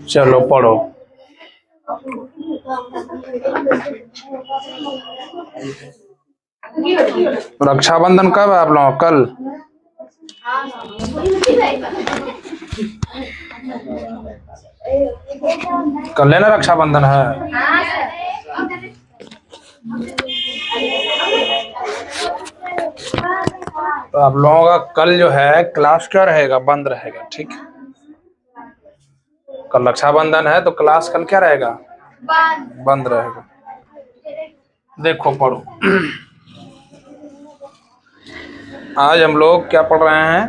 चलो पढ़ो। रक्षाबंधन कब है आप लोग? कल? कल है ना रक्षाबंधन है? तो आप लोगों का कल जो है क्लास क्या रहेगा? बंद रहेगा, ठीक है। कल रक्षाबंधन है तो क्लास कल क्या रहेगा? बंद रहेगा। देखो पढ़ो। आज हम लोग क्या पढ़ रहे हैं?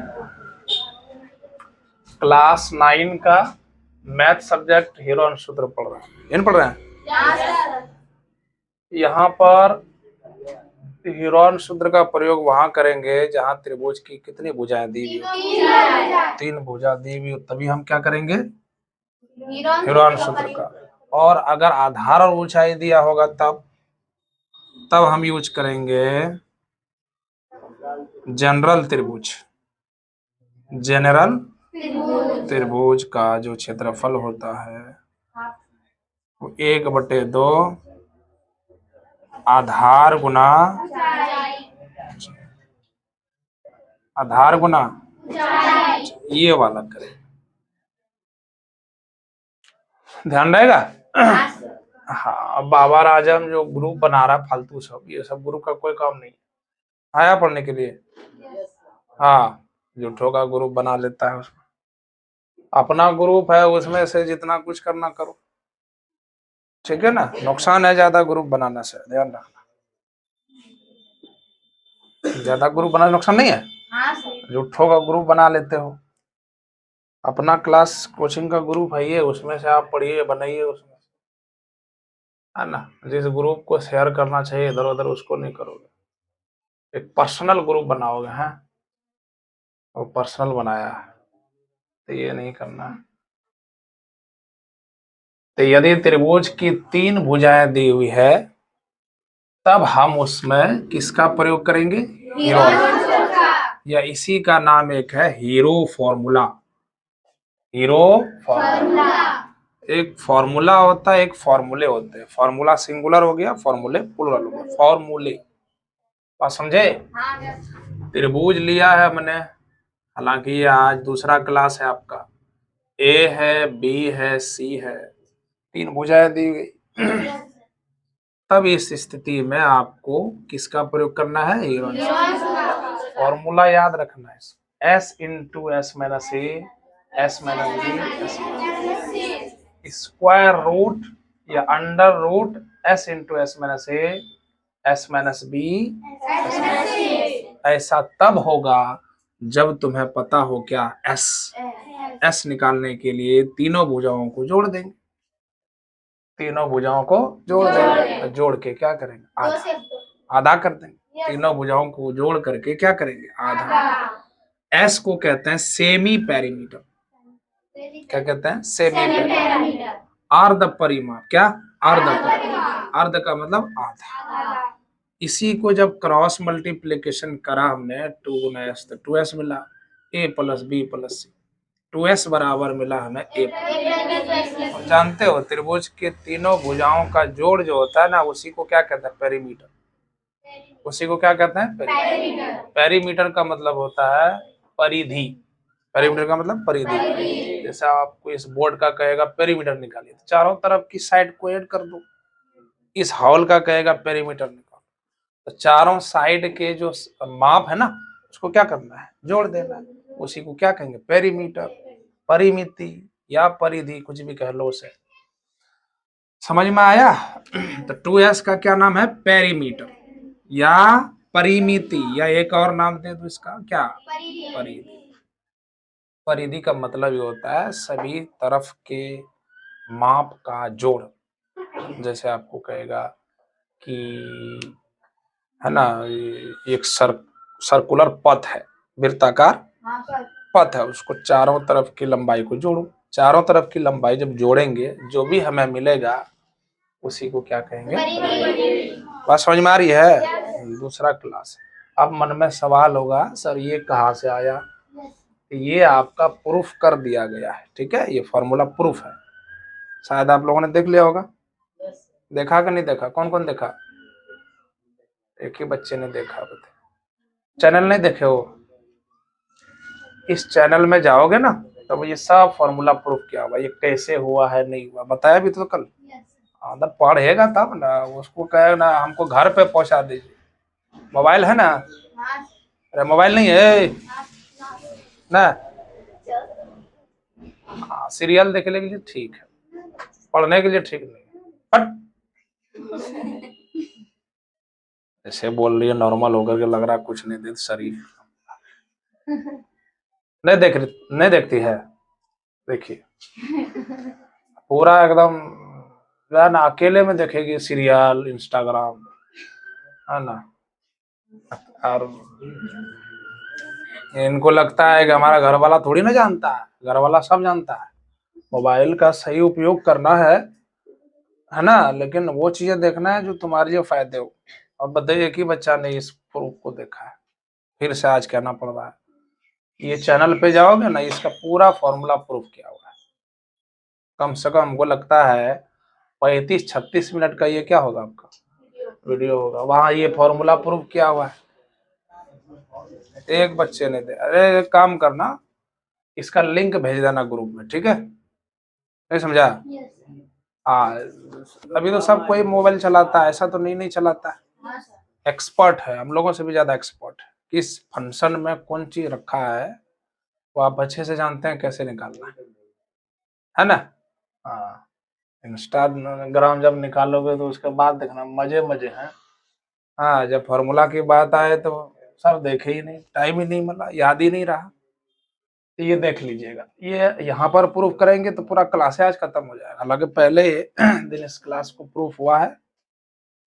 क्लास 9 का मैथ सब्जेक्ट हीरोन सूत्र पढ़ रहे हैं। इन पढ़ रहे हैं। यहाँ पर हीरोन सूत्र का प्रयोग वहां करेंगे जहां त्रिभुज की कितनी भुजाएं दी हुई? 3 भुजा दी हुई, तभी हम क्या करेंगे? हीरोन सूत्र का। और अगर आधार और ऊंचाई दिया होगा तब हम यूज करेंगे जनरल त्रिभुज। जनरल त्रिभुज का जो क्षेत्रफल होता है वो 1/2 आधार गुना ये वाला करें। ध्यान रहेगा? हाँ, बाबर आजम जो ग्रुप बना रहा फालतू सब, ये सब ग्रुप का कोई काम नहीं आया पढ़ने के लिए। हाँ, झूठों का ग्रुप बना लेता है, उसमें अपना ग्रुप है, उसमें से जितना कुछ करना करो, ठीक है ना। नुकसान है ज्यादा ग्रुप बनाने से, ध्यान रखना। ज्यादा ग्रुप बनाना नुकसान नहीं है। झूठों का ग्रुप बना लेते हो। अपना क्लास कोचिंग का ग्रुप है ये, उसमें से आप पढ़िए, बनाइए उसमें, है ना। जिस ग्रुप को शेयर करना चाहिए इधर उधर, उसको नहीं करोगे। एक पर्सनल ग्रुप बनाओगे, हैं, वो पर्सनल बनाया है, तो ये नहीं करना है। तो यदि त्रिभुज की 3 भुजाएं दी हुई है तब हम उसमें किसका प्रयोग करेंगे? हीरो। या इसी का नाम एक है हीरो फॉर्मूला। Hero formula. एक फॉर्मूला होता है, एक फॉर्मूले होते हैं। फॉर्मूला सिंगुलर हो गया, फॉर्मूले प्लुरल हो गया। फॉर्मूले, बात समझे? त्रिभुज लिया है मैंने, हालांकि ये आज दूसरा क्लास है आपका। ए है, बी है, सी है, 3 भुजाएं दी गई। तब इस स्थिति में आपको किसका प्रयोग करना है? हीरो। फॉर्मूला याद रखना है, S into S minus A, S minus B, square root या under root S into S minus A, S minus B. ऐसा तब होगा जब तुम्हें पता हो क्या? S निकालने के लिए तीनों भुजाओं को जोड़ देंगे। तीनों भुजाओं को जोड़ देंगे, जोड़ के क्या करेंगे? आधा कर देंगे। तीनों भुजाओं को जोड़ करके क्या करेंगे? आधा। S को कहते हैं सेमी पेरीमीटर। क्या कहते हैं? Semi perimeter. अर्ध परिमाप। क्या? अर्ध परिमाप। अर्ध का मतलब आधा। इसी को जब क्रॉस मल्टीप्लीकेशन करा हमने 2 गुना S, तो 2S मिला, A plus B plus C, 2S बराबर मिला हमें A। जानते हो त्रिभुज के तीनों भुजाओं का जोड़ जो होता है ना, उसी को क्या कहते हैं? पेरीमीटर। उसी को क्या कहते हैं? पेरीमीटर। पेरीमीटर का मतलब होता है परिधि। पेरीमीटर का मतलब परिधि। जैसे आपको इस बोर्ड का कहेगा पेरीमीटर निकालिए, तो चारों तरफ की साइड को ऐड कर दो। इस हॉल का कहेगा पेरीमीटर निकालो, तो चारों साइड के जो माप है ना, उसको क्या करना है? जोड़ देना है। उसी को क्या कहेंगे? पेरीमीटर, परिमिति या परिधि, कुछ भी कह लो उसे। समझ में आया? तो 2S का क्या नाम है? पेरीमीटर या परिमिति, या एक और नाम दे दो इसका, क्या? परिधि। परिधि का मतलब ये होता है सभी तरफ के माप का जोड़। जैसे आपको कहेगा कि, है ना, एक सर्कुलर पथ है, वृत्ताकार पथ है, उसको चारों तरफ की लंबाई को जोड़ो। चारों तरफ की लंबाई जब जोड़ेंगे, जो भी हमें मिलेगा उसी को क्या कहेंगे? बात समझ में आ रही है? दूसरा क्लास। अब मन में सवाल होगा, सर ये कहाँ से आया? ये आपका प्रूफ कर दिया गया है, ठीक है, ये फॉर्मूला प्रूफ है। शायद आप लोगों ने देख लिया होगा, देखा कि नहीं देखा? कौन कौन देखा? एक ही बच्चे ने देखा, बता। चैनल नहीं देखे हो? इस चैनल में जाओगे ना तो ये सब फॉर्मूला प्रूफ किया हुआ, ये कैसे हुआ है नहीं हुआ बताया भी तो कल। अंदर पढ़ेगा तब ना, उसको कहे ना हमको घर पे पहुंचा दीजिए। मोबाइल है ना? अरे मोबाइल नहीं है ना? हाँ, सीरियल देखने के लिए ठीक है, पढ़ने के लिए ठीक नहीं है। हट, ऐसे बोल रही है नॉर्मल होकर के, लग रहा है कुछ नहीं देती शरीफ। नहीं देखती है? देखिए पूरा एकदम जो है ना अकेले में देखेगी सीरियल, इंस्टाग्राम, है ना। और इनको लगता है कि हमारा घर वाला थोड़ी ना जानता है, घर वाला सब जानता है। मोबाइल का सही उपयोग करना है ना, लेकिन वो चीजें देखना है जो तुम्हारे लिए फायदे हो। अब बताइए, एक ही बच्चा ने इस प्रूफ को देखा है, फिर से आज कहना पड़ रहा है। ये चैनल पे जाओगे ना, इसका पूरा फॉर्मूला प्रूफ किया हुआ है। कम से कम हमको लगता है 35-36 मिनट का ये क्या होगा आपका वीडियो होगा, वहां ये फॉर्मूला प्रूफ किया हुआ है। एक बच्चे ने दे, अरे एक काम करना, इसका लिंक भेज देना ग्रुप में, ठीक है? नहीं समझा? हाँ, अभी तो सब कोई मोबाइल चलाता है, ऐसा तो नहीं चलाता है। एक्सपर्ट है, हम लोगों से भी ज्यादा एक्सपर्ट है। किस फंक्शन में कौन चीज रखा है वो आप अच्छे से जानते हैं, कैसे निकालना है ना। हाँ, इंस्टाग्राम जब निकालोगे तो उसके बाद देखना मजे मजे हैं। हाँ, जब फॉर्मूला की बात आए तो सब देखे ही नहीं, टाइम ही नहीं मिला, याद ही नहीं रहा। तो ये देख लीजिएगा, ये यहाँ पर प्रूफ करेंगे तो पूरा क्लास आज खत्म हो जाएगा। हालांकि पहले दिन इस क्लास को प्रूफ हुआ है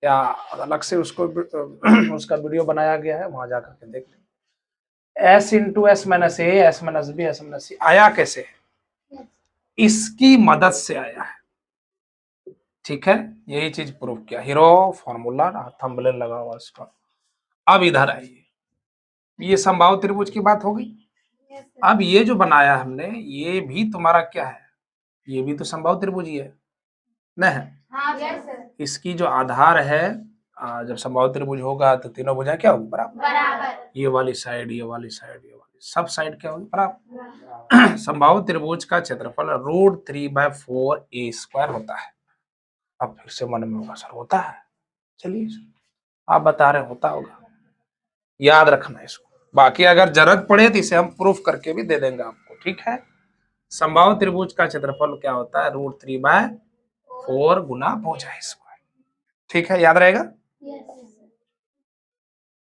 या अलग से उसको उसका वीडियो बनाया गया है, वहां जाकर के देख लीजिए। S into S minus A, S minus B, S minus C आया कैसे? इसकी मदद से आया है, ठीक है। यही चीज प्रूफ किया, हीरो फॉर्मूला थंबनेल लगा हुआ इसका। अब इधर आइए, ये समबाहु त्रिभुज की बात हो गई। अब ये जो बनाया हमने, ये भी तुम्हारा क्या है? ये भी तो समबाहु त्रिभुज ही है ना? है। हाँ, सर। इसकी जो आधार है, जब समबाहु त्रिभुज होगा तो तीनों भुजाएं क्या होगी? बराबर। ये वाली साइड, ये वाली साइड, ये वाली सब साइड क्या होगी? बराबर। समबाहु त्रिभुज का क्षेत्रफल √3/4 a² होता है। अब फिर से मन में होगा सर होता है, चलिए आप बता रहे होता होगा, याद रखना इसको। बाकी अगर जरूरत पड़े तो इसे हम प्रूफ करके भी दे देंगे आपको, ठीक है। समबाहु त्रिभुज का क्षेत्रफल क्या होता है? √3/4 गुना भुजा², ठीक है, याद रहेगा।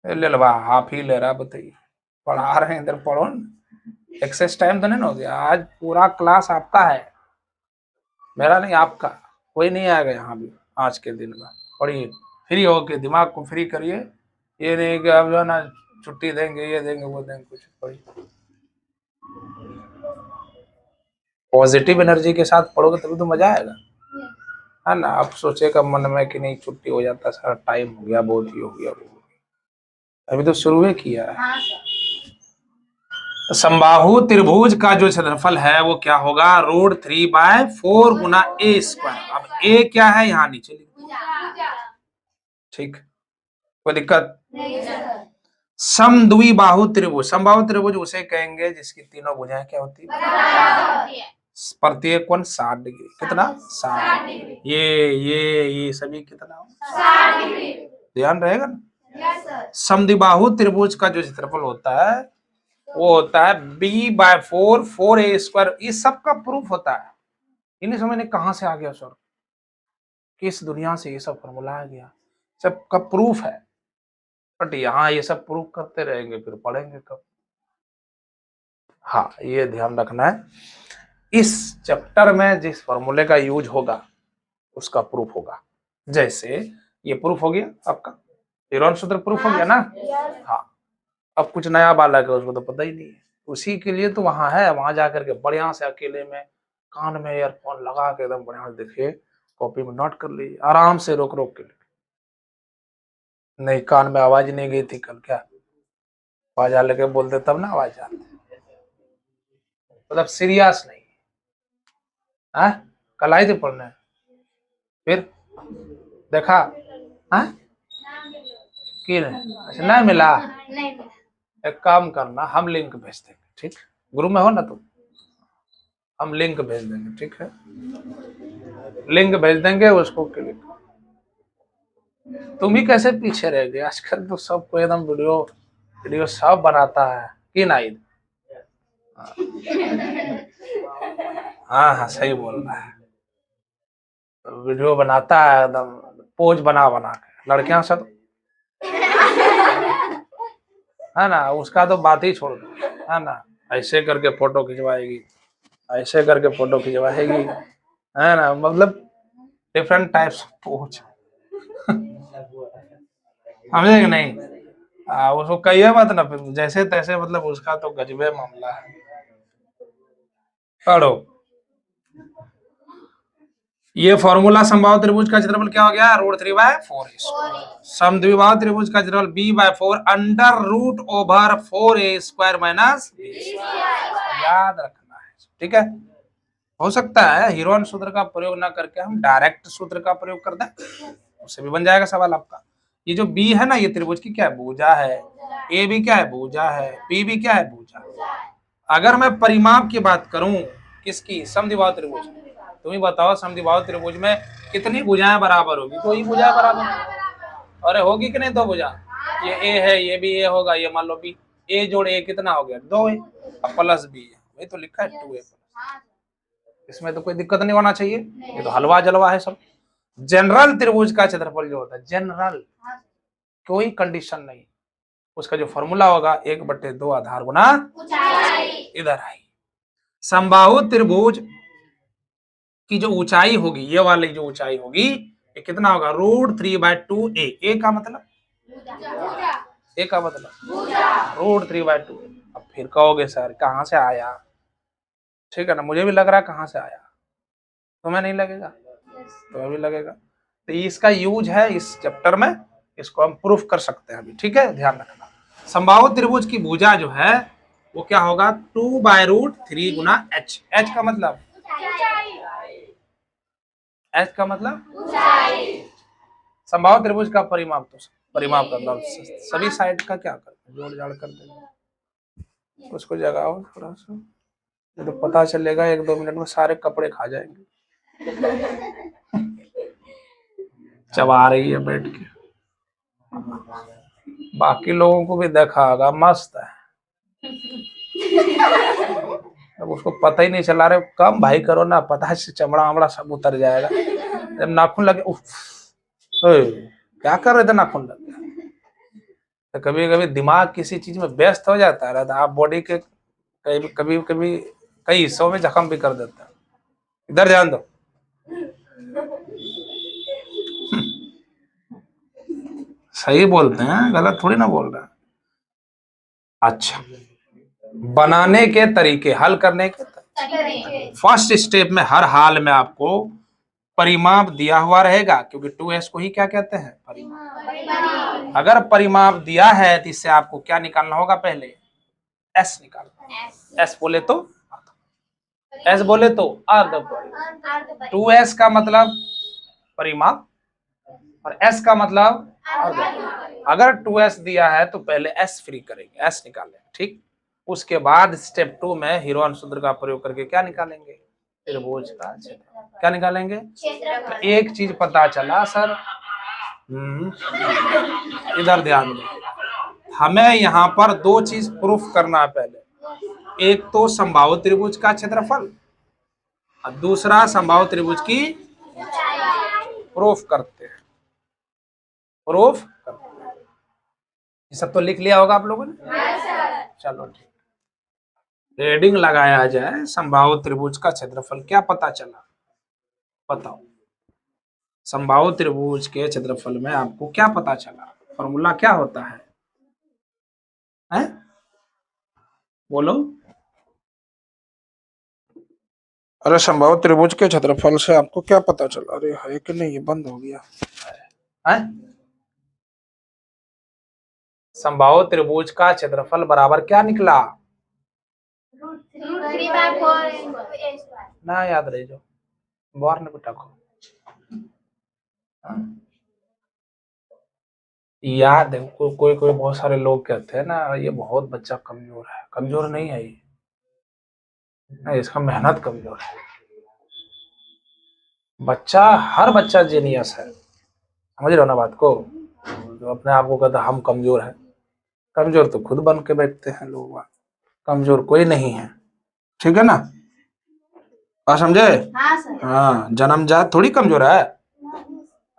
ले लो, आप ही ले रहा, बताइए, पढ़ा रहे हैं इधर, पढ़ो ना। एक्सेस टाइम तो नहीं हो गया? आज पूरा क्लास आपका है, मेरा नहीं, आपका। कोई नहीं आएगा यहाँ भी आज के दिन में। पढ़िए, फ्री होके दिमाग को फ्री करिए। ये नहीं कि अब जो है ना छुट्टी देंगे, ये देंगे, वो देंगे, कुछ पढ़िए। पॉजिटिव एनर्जी के साथ पढ़ोगे तभी तो मजा आएगा, है ना। आप सोचेगा मन में कि नहीं छुट्टी हो जाता, सारा टाइम हो गया, बहुत ही हो गया, अभी तो शुरू ही किया है। हाँ, समबाहु त्रिभुज का जो क्षेत्रफल है वो क्या होगा? √3/4 गुना a²। अब a क्या है? यहाँ नीचे लिख, ठीक, कोई दिक्कत? समद्विबाहु त्रिभुज, समबाहु त्रिभुज उसे कहेंगे जिसकी तीनों भुजाएं क्या होती है? प्रत्येक कोण 60 डिग्री। कितना? 60 डिग्री। ये सभी कितना? 60 डिग्री। ध्यान रहेगा ना। समद्विबाहु त्रिभुज का जो क्षेत्रफल होता है वो होता है b/4 4a²। ये सब का प्रूफ होता है। इन्हें समझने कहां से आ गया सर, किस दुनिया से ये सब फॉर्मूला आ गया, सब का प्रूफ है। बट यहाँ ये सब प्रूफ करते रहेंगे फिर पढ़ेंगे कब? हाँ, ये ध्यान रखना है, इस चैप्टर में जिस फॉर्मूले का यूज होगा उसका प्रूफ होगा। जैसे ये प्रूफ हो गया आपका, यूरोन सूत्र प्रूफ हो गया ना। हाँ, अब कुछ नया बालक है उसको तो पता ही नहीं है, उसी के लिए तो वहां है, वहां जाकर के बढ़िया से अकेले में कान में ईयरफोन लगा के एकदम बढ़िया से देखिए, कॉपी में नोट कर लीजिए, आराम से रोक रोक के लिखिए। नहीं, कान में आवाज नहीं गई थी कल क्या? आवाज आ लगे बोलते तब ना आवाज आती। मतलब सीरियस नहीं। हाँ, कल आई थी पढ़ने, फिर देखा? हाँ, की नहीं? अच्छा, नहीं मिला। एक काम करना, हम लिंक भेज देंगे, ठीक? ग्रुप में हो ना तुम? हम लिंक भेज देंगे, ठीक है? लिंक भेज देंगे, उसको क्लिक। तुम ही कैसे पीछे रह गए? आजकल तो सबको एकदम वीडियो वीडियो सब बनाता है कि नहीं? हाँ हाँ, सही बोल रहा है। वीडियो बनाता है एकदम पोज बना बना के, लड़कियां सब, है ना? उसका तो बात ही छोड़ दो, है ना? ऐसे करके फोटो खिंचवाएगी, ऐसे करके फोटो खिंचवाएगी, है ना? मतलब डिफरेंट टाइप्स ऑफ पोज, समझे कि नहीं? उसको कहिए मत ना, फिर जैसे तैसे, मतलब उसका तो गजबे मामला है। पढ़ो, ये फॉर्मूला समबाहु त्रिभुज का क्षेत्रफल क्या हो गया? √3/4 समद्विबाहु त्रिभुज का क्षेत्रफल b/4 √4a² माइनस याद रखना है, ठीक है? हो सकता है हीरोन सूत्र का प्रयोग ना करके हम डायरेक्ट सूत्र का प्रयोग कर दें, उससे भी बन जाएगा सवाल आपका। ये जो b है ना, ये त्रिभुज की क्या है? भुजा है। a भी क्या है? भुजा है। p भी क्या है? भुजा। अगर मैं परिमाप की बात करूं, किसकी? समद्विबाहु त्रिभुज। तुम ही बताओ, समद्विबाहु त्रिभुज में कितनी भुजाएं बराबर होगी? दो ही भुजाएं बराबर। अरे होगी कि नहीं दो भुजा? ये ए है, ये भी ए होगा, ये मान लो बी। ए जोड़ ए कितना हो गया? 2 है। अब प्लस बी है, वही तो लिखा है 2a। इसमें तो कोई दिक्कत नहीं होना चाहिए, ये तो हलवा जलवा है सब। जनरल त्रिभुज का क्षेत्रफल जो होता है, जनरल, कोई कंडीशन नहीं, उसका जो फॉर्मूला होगा 1/2 आधार गुना इधर आई। समबाहु त्रिभुज की जो ऊंचाई होगी, ये वाली जो ऊंचाई होगी, ये कितना होगा? √3/2a। ए का मतलब, ए का मतलब √3/2। अब फिर कहोगे सर कहाँ से आया? ठीक है ना, मुझे भी लग रहा है कहाँ से आया, तुम्हें नहीं लगेगा? तुम्हें भी लगेगा। तो इसका यूज है इस चैप्टर में, इसको हम प्रूफ कर सकते हैं अभी, ठीक है? ध्यान रखना, समबाहु त्रिभुज की भुजा जो है वो क्या होगा? 2/√3 गुना h। h का मतलब, h का मतलब समबाहु त्रिभुज का परिमाप, तो परिमाप का मतलब सभी साइड का क्या कर जोड़ जाड़ कर देंगे। उसको जगाओ थोड़ा सा, तो पता चलेगा 1-2 मिनट में सारे कपड़े खा जाएंगे। चबा रही है बैठ के, बाकी लोगों को भी देखा होगा, मस्त है। अब उसको पता ही नहीं चला रहे, कम भाई करो ना, पता है चमड़ा वमड़ा सब उतर जाएगा। जब नाखून लगे, उफ, क्या कर रहे थे नाखून लगे? तो कभी कभी दिमाग किसी चीज में व्यस्त हो जाता है, तो आप बॉडी के कभी कभी कई हिस्सों में जख्म भी कर देता है। इधर ध्यान दो। सही बोलते हैं, गलत थोड़ी ना बोल रहे हैं। अच्छा, बनाने के तरीके, हल करने के तरीके। फर्स्ट स्टेप में हर हाल में आपको परिमाप दिया हुआ रहेगा, क्योंकि 2s को ही क्या कहते हैं? परिमाप। अगर परिमाप दिया है तो इससे आपको क्या निकालना होगा? पहले s निकालना। s बोले तो, s बोले तो अर्ध। 2s का मतलब परिमाप और s का मतलब अर्ध। अगर 2s दिया है तो पहले s फ्री करेंगे, s निकालेंगे, ठीक? उसके बाद स्टेप 2 में हीरोन सूत्र का प्रयोग करके क्या निकालेंगे? त्रिभुज का क्षेत्रफल। क्या निकालेंगे? तो एक चीज पता चला सर, इधर ध्यान दो, हमें यहाँ पर 2 चीज प्रूफ करना है पहले। एक तो समबाहु त्रिभुज का क्षेत्रफल और दूसरा समबाहु त्रिभुज की प्रूफ करते हैं, प्रूफ करते हैं। ये सब तो लिख लिया होगा आप लोगों ने? चलो ठीक, हेडिंग लगाया जाए, समबाहु त्रिभुज का क्षेत्रफल क्या पता चला? बताओ, समबाहु त्रिभुज के क्षेत्रफल में आपको क्या पता चला? फॉर्मूला क्या होता है? हैं? बोलो। अरे समबाहु त्रिभुज के क्षेत्रफल से आपको क्या पता चला? अरे है कि नहीं, ये बंद हो गया है? समबाहु त्रिभुज का क्षेत्रफल बराबर क्या निकला? ना याद रह जो बार ने बेटा को याद है। कोई कोई बहुत सारे लोग कहते हैं ना ये बहुत बच्चा कमजोर है। कमजोर नहीं है ये, इसका मेहनत कमजोर है। बच्चा, हर बच्चा जीनियस है, समझ रहे हो ना बात को। जो अपने आप को कहता हम कमजोर है, कमजोर तो खुद बन के बैठते हैं लोग, कमजोर कोई नहीं है। ठीक है ना, और समझे? हाँ, जन्मजात थोड़ी कमजोर है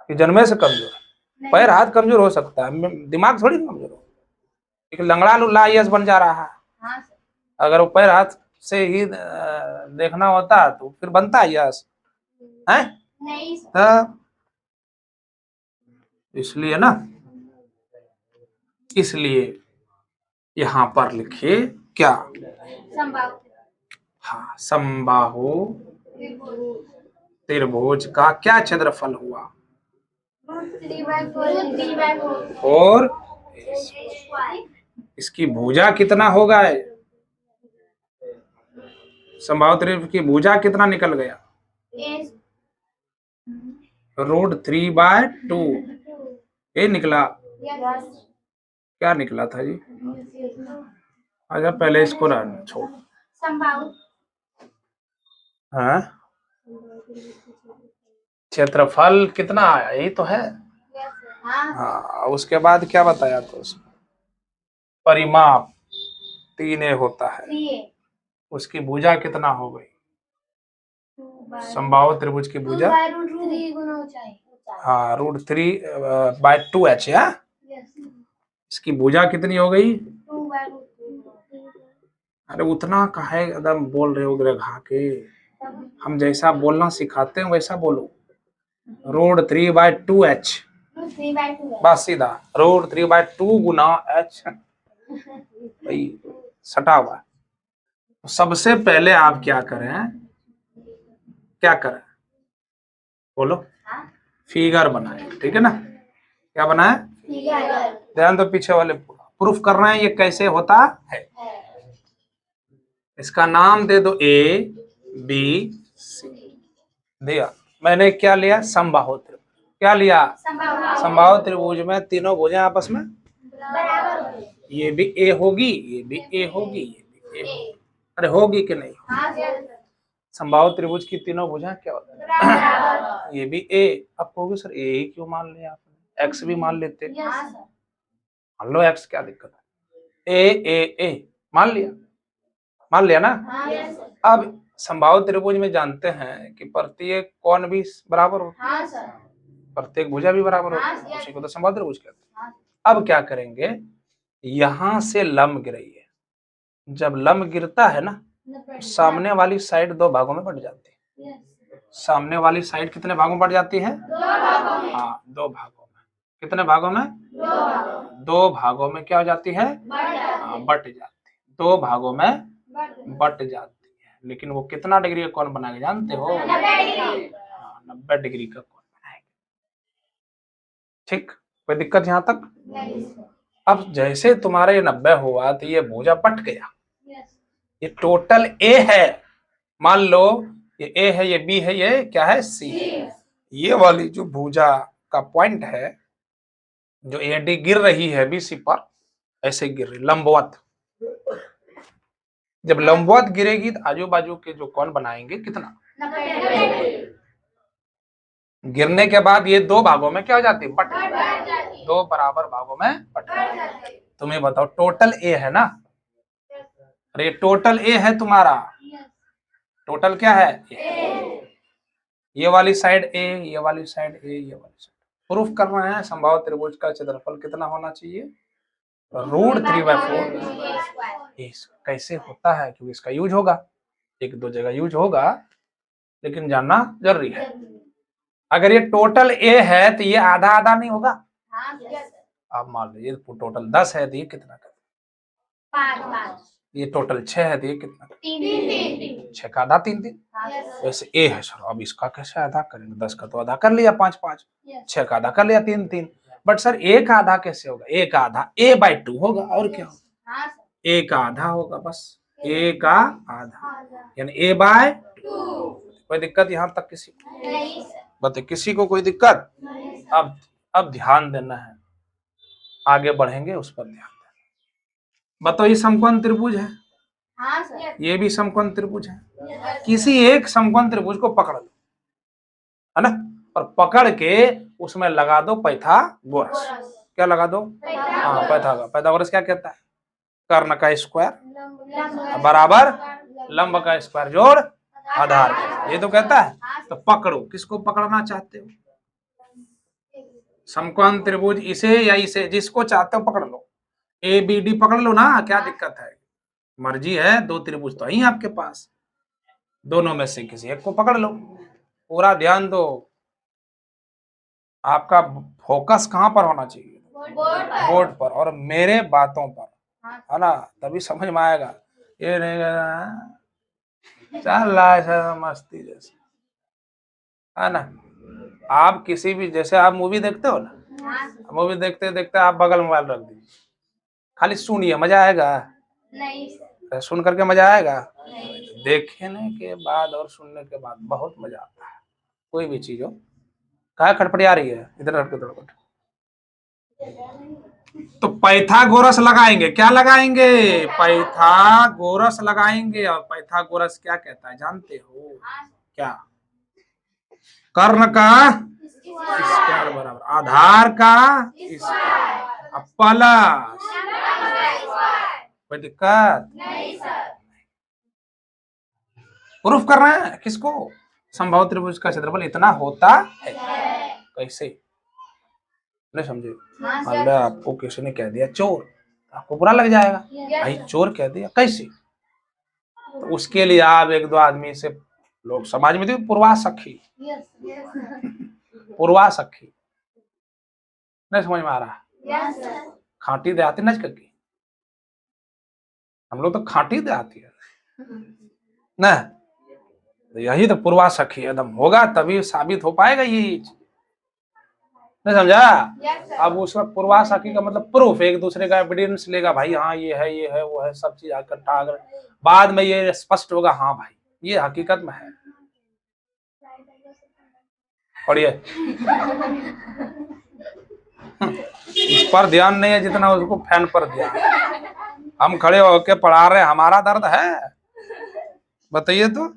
कि जन्मे से कमजोर है। पैर हाथ कमजोर हो सकता है, दिमाग थोड़ी कमजोर हो। एक लंगड़ा लुल्ला आईएएस बन जा रहा है, अगर वो पैर हाथ से ही देखना होता तो फिर बनता आईएएस है नहीं। इसलिए ना, इसलिए यहां पर लिखिए क्या, हाँ, समबाहु त्रिभुज का क्या क्षेत्रफल हुआ? और इसकी भुजा कितना होगा? समबाहु त्रिभुज की भुजा कितना निकल गया? √3/2 ये निकला। क्या निकला था जी? अच्छा पहले इसको रहने छोड़। हाँ, क्षेत्रफल कितना आया यही तो है। हाँ, उसके बाद क्या बताया तो उसमें परिमाप 3a होता है, उसकी भुजा कितना हो गई? समबाहु त्रिभुज की भुजा हाँ √3/2h है। इसकी भुजा कितनी हो गई? अरे उतना काहे एकदम बोल रहे हो घा के, हम जैसा बोलना सिखाते हैं वैसा बोलो। √3/2h बस सीधा √3/2 गुना h भाई सटा हुआ। तो सबसे पहले आप क्या करें, क्या करें बोलो? फिगर बनाए, ठीक है ना। क्या बनाए? ध्यान दो पीछे वाले, प्रूफ कर रहे हैं ये कैसे होता है। इसका नाम दे दो ABC। दिया मैंने, क्या लिया? समबाहु त्रिभुज। क्या लिया? समबाहु त्रिभुज में तीनों भुजाएं आपस में ये भी A होगी, ये भी A होगी, ये भी A होगी। अरे होगी कि नहीं? समबाहु त्रिभुज की तीनों भुजाएं क्या होता है? ये भी A। अब कहोगे सर A ही क्यों मान लिया आपने, X भी मान लेते। मान लो X, क्या दिक्कत है? A मान लिया, मान लिया ना। अब समबाहु त्रिभुज में जानते हैं कि प्रत्येक कोण भी बराबर होता है, प्रत्येक भुजा भी बराबर होती है, उसी को तो समबाहु त्रिभुज कहते हैं। अब क्या करेंगे, यहां से लंब गिराइए। जब लंब गिरता है ना, सामने वाली साइड दो भागों में बट जाती है। सामने वाली साइड कितने भागों में बट जाती है? हाँ, 2 भागों में। कितने भागों में? 2 भागों में क्या हो जाती है? बट जाती है। 2 भागों में बट जाती है। लेकिन वो कितना डिग्री का कोण बनाएगा जानते हो? 90 डिग्री का कोण बनाएगा। ठीक, कोई दिक्कत यहां तक? अब जैसे तुम्हारा ये 90 हुआ तो ये भुजा पट गया। ये टोटल A है, मान लो ये A है, ये B है, ये क्या है? C। ये वाली जो भुजा का पॉइंट है, जो AD गिर रही है BC पर, ऐसे गिर रही लंबवत। जब लंबवत गिरेगी तो आजू बाजू के जो कोण बनाएंगे कितना? 90। गिरने के बाद ये 2 भागों में क्या हो जाती है? बट जाती है। 2 बराबर भागों में बट जाती है। तुम्हें बताओ टोटल A है ना, अरे टोटल A है तुम्हारा, टोटल क्या है? ये वाली साइड A, ये वाली साइड A, ये वाली साइड। प्रूफ कर रहे हैं समबाहु त्रिभुज का क्षेत्रफल कितना होना चाहिए? √3/4। कैसे होता है? क्योंकि इसका यूज होगा, 1-2 जगह यूज होगा, लेकिन जानना जरूरी है। अगर ये टोटल A है तो ये आधा आधा नहीं होगा? आप मान लीजिए टोटल 10 है तो ये कितना कर? 5। ये टोटल 6 है तो ये कितना? 3। 6 का आधा 3। वैसे A है सर, अब इसका कैसे आधा करेंगे? 10 का तो आधा कर लिया 5, 6 का आधा कर लिया 3। बट सर A का आधा कैसे होगा? A का आधा A/2 होगा, और क्या होगा? A का आधा होगा बस। ए का आधा यानी ए बाय 2। कोई दिक्कत यहाँ तक किसी को? बताइए, किसी को कोई दिक्कत? अब ध्यान देना है, आगे बढ़ेंगे उस पर ध्यान देना। बताओ, ये समकोण त्रिभुज है। हाँ सर। ये भी समकोण त्रिभुज है। किसी एक समकोण त्रिभुज को पकड़ लो, है ना, और पकड़ के उसमें लगा दो पाइथागोरस। क्या लगा दो? हाँ, पाइथागोरस। पाइथागोरस क्या कहता है? कर्ण का स्क्वायर बराबर लंब का स्क्वायर जोड़ आधार, ये तो कहता है। तो पकड़ो, किसको पकड़ना चाहते हो? समकोण त्रिभुज, इसे या इसे, जिसको चाहते हो पकड़ लो। ए बी डी पकड़ लो ना, क्या दिक्कत है? मर्जी है, दो त्रिभुज तो ही आपके पास, दोनों में से किसी एक को पकड़ लो। पूरा ध्यान दो, आपका फोकस कहाँ पर होना चाहिए? बोर्ड पर और मेरे बातों पर, है ना, तभी समझ में आएगा। ये नहीं चल रहा है मस्ती जैसे, है ना। आप किसी भी, जैसे आप मूवी देखते हो ना, मूवी देखते देखते आप बगल मोबाइल रख दीजिए, खाली सुनिए, मजा आएगा? नहीं। सुन करके मजा आएगा? नहीं। देखने के बाद और सुनने के बाद बहुत मजा आता है, कोई भी चीज हो। कहाँ खटपटी आ रही है? इधर हट के तो पाइथागोरस लगाएंगे। क्या लगाएंगे? पाइथागोरस लगाएंगे। और पाइथागोरस क्या कहता है जानते हो? क्या? कर्ण का स्क्वायर बराबर आधार का स्क्वायर प्लस, कोई दिक्कत नहीं सर। प्रूफ कर रहे हैं किसको? समबाहु त्रिभुज का क्षेत्रफल इतना होता है। कैसे? नहीं समझे? मान लो आपको किसी ने कह दिया चोर, आपको बुरा लग जाएगा, भाई चोर कह दिया, कैसे? तो उसके लिए आप एक दो आदमी से, लोग समाज में थे पूर्वा सखी, पूर्वा सखी, नहीं समझ में आ रहा? खांटी देहाती नच करके, हम लोग तो खांटी देहाती है ना, तो यही तो पूर्वा सखी एकदम होगा, तभी साबित हो पाएगा ये। नहीं समझा? अब उसका पूर्वा सखी का मतलब प्रूफ, एक दूसरे का एविडेंस लेगा, भाई हाँ ये है वो है, सब चीज इकट्ठा, अगर बाद में ये स्पष्ट होगा, हाँ भाई ये हकीकत में है। पढ़िए। इस पर ध्यान नहीं है जितना उसको फैन पर ध्यान। हम खड़े होके पढ़ा रहे, हमारा दर्द है, बताइए तो।